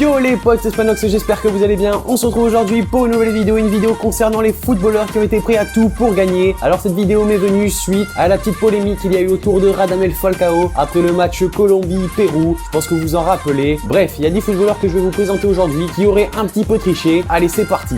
Yo les potes, c'est Spanox, j'espère que vous allez bien. On se retrouve aujourd'hui pour une nouvelle vidéo, concernant les footballeurs qui ont été prêts à tout pour gagner. Alors cette vidéo m'est venue suite à la petite polémique qu'il y a eu autour de Radamel Falcao après le match Colombie-Pérou. Je pense que vous en rappelez. Bref, il y a 10 footballeurs que je vais vous présenter aujourd'hui qui auraient un petit peu triché. Allez, c'est parti.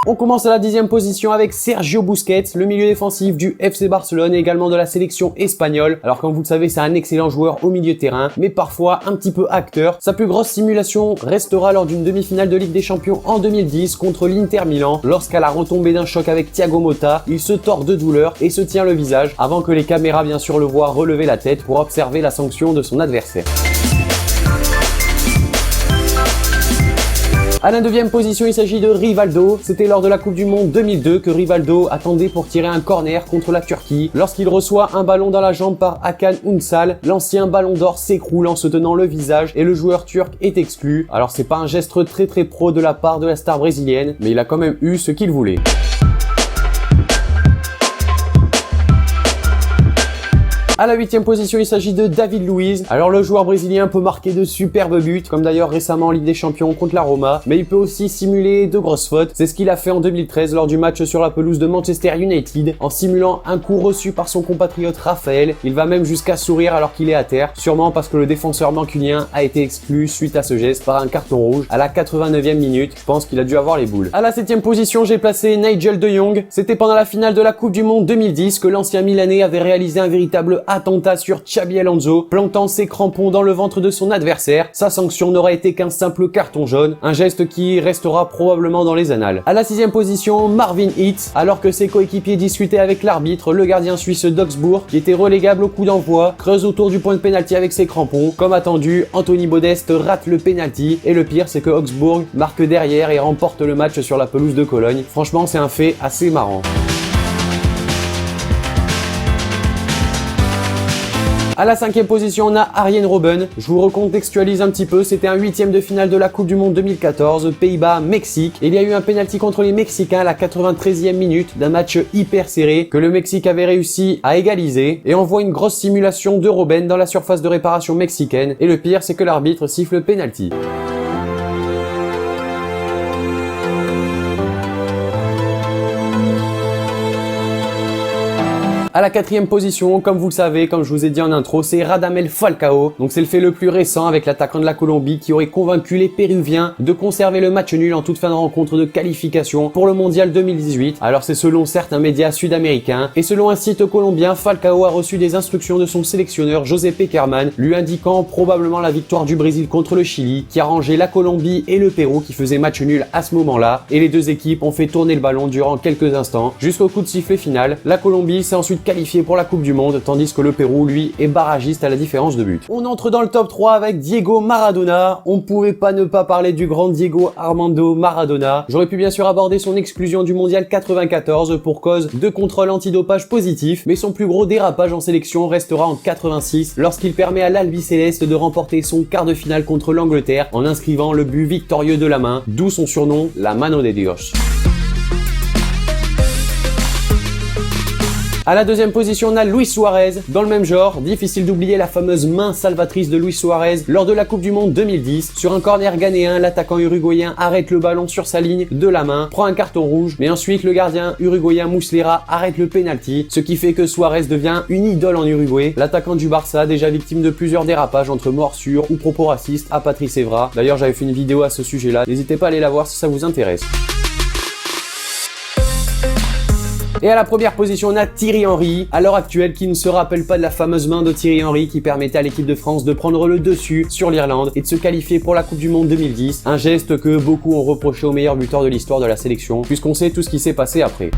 On commence à la 10e position avec Sergio Busquets, le milieu défensif du FC Barcelone et également de la sélection espagnole. Alors comme vous le savez, c'est un excellent joueur au milieu de terrain, mais parfois un petit peu acteur. Sa plus grosse simulation restera lors d'une demi-finale de Ligue des Champions en 2010 contre l'Inter Milan, lorsqu'à la retombée d'un choc avec Thiago Motta, il se tord de douleur et se tient le visage, avant que les caméras bien sûr le voient relever la tête pour observer la sanction de son adversaire. À la 9e position, il s'agit de Rivaldo. C'était lors de la Coupe du Monde 2002 que Rivaldo attendait pour tirer un corner contre la Turquie. Lorsqu'il reçoit un ballon dans la jambe par Hakan Ünsal, l'ancien ballon d'or s'écroule en se tenant le visage et le joueur turc est exclu. Alors c'est pas un geste très pro de la part de la star brésilienne, mais il a quand même eu ce qu'il voulait. À la 8e position, il s'agit de David Luiz. Alors le joueur brésilien peut marquer de superbes buts, comme d'ailleurs récemment en Ligue des Champions contre la Roma, mais il peut aussi simuler de grosses fautes. C'est ce qu'il a fait en 2013 lors du match sur la pelouse de Manchester United, en simulant un coup reçu par son compatriote Raphaël. Il va même jusqu'à sourire alors qu'il est à terre, sûrement parce que le défenseur mancunien a été exclu suite à ce geste par un carton rouge à la 89e minute. Je pense qu'il a dû avoir les boules. À la 7e position, j'ai placé Nigel de Jong. C'était pendant la finale de la Coupe du Monde 2010 que l'ancien Milanais avait réalisé un véritable attentat sur Xabi Alonso, plantant ses crampons dans le ventre de son adversaire. Sa sanction n'aura été qu'un simple carton jaune, un geste qui restera probablement dans les annales. À la 6e position, Marvin Hitz. Alors que ses coéquipiers discutaient avec l'arbitre, le gardien suisse d'Augsbourg, qui était relégable au coup d'envoi, creuse autour du point de pénalty avec ses crampons. Comme attendu, Anthony Modeste rate le pénalty, et le pire c'est que Augsbourg marque derrière et remporte le match sur la pelouse de Cologne. Franchement, c'est un fait assez marrant. À la 5e position, on a Arjen Robben. Je vous recontextualise un petit peu, c'était un 8e de finale de la Coupe du Monde 2014, Pays-Bas-Mexique. Il y a eu un penalty contre les Mexicains à la 93e minute d'un match hyper serré que le Mexique avait réussi à égaliser. Et on voit une grosse simulation de Robben dans la surface de réparation mexicaine. Et le pire, c'est que l'arbitre siffle le penalty. À la 4e position, comme vous le savez, comme je vous ai dit en intro, c'est Radamel Falcao. Donc c'est le fait le plus récent avec l'attaquant de la Colombie qui aurait convaincu les Péruviens de conserver le match nul en toute fin de rencontre de qualification pour le Mondial 2018. Alors c'est selon certains médias sud-américains et selon un site colombien, Falcao a reçu des instructions de son sélectionneur José Pekerman, lui indiquant probablement la victoire du Brésil contre le Chili qui arrangeait la Colombie et le Pérou qui faisaient match nul à ce moment-là. Et les deux équipes ont fait tourner le ballon durant quelques instants jusqu'au coup de sifflet final. La Colombie s'est ensuite qualifié pour la Coupe du Monde, tandis que le Pérou, lui, est barragiste à la différence de but. On entre dans le top 3 avec Diego Maradona. On pouvait pas ne pas parler du grand Diego Armando Maradona. J'aurais pu bien sûr aborder son exclusion du Mondial 94 pour cause de contrôle antidopage positif, mais son plus gros dérapage en sélection restera en 86 lorsqu'il permet à l'Albiceleste de remporter son quart de finale contre l'Angleterre en inscrivant le but victorieux de la main, d'où son surnom, la Mano de Dios. À la 2e position, on a Luis Suarez. Dans le même genre, difficile d'oublier la fameuse main salvatrice de Luis Suarez lors de la Coupe du Monde 2010. Sur un corner ghanéen, l'attaquant uruguayen arrête le ballon sur sa ligne de la main, prend un carton rouge, mais ensuite le gardien uruguayen Muslera arrête le penalty, ce qui fait que Suarez devient une idole en Uruguay. L'attaquant du Barça, déjà victime de plusieurs dérapages entre morsures ou propos racistes à Patrice Evra. D'ailleurs, j'avais fait une vidéo à ce sujet-là, n'hésitez pas à aller la voir si ça vous intéresse. Et à la première position, on a Thierry Henry, à l'heure actuelle, qui ne se rappelle pas de la fameuse main de Thierry Henry qui permettait à l'équipe de France de prendre le dessus sur l'Irlande et de se qualifier pour la Coupe du Monde 2010. Un geste que beaucoup ont reproché au meilleur buteur de l'histoire de la sélection, puisqu'on sait tout ce qui s'est passé après.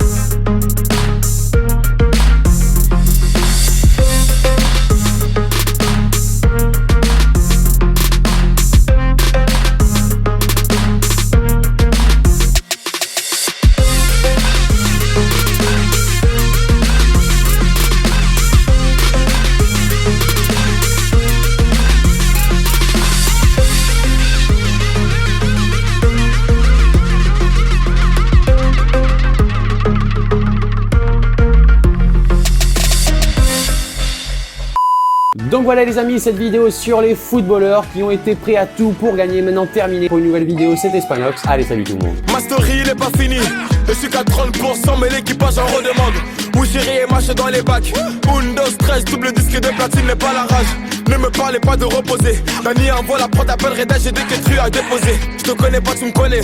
voilà les amis, cette vidéo sur les footballeurs qui ont été prêts à tout pour gagner. Maintenant terminé pour une nouvelle vidéo, c'était Spanox. Allez, salut tout le monde. Ma story il est pas fini. Je suis qu'à 30% mais l'équipage en redemande. Où chérie et marche dans les bacs. Windows 13, double disque de platine n'est pas la rage. Ne me parlez pas de reposer. Dani envoie la prod, appelle Reda, j'ai des quêtes à déposer. Je te connais pas, tu me connais.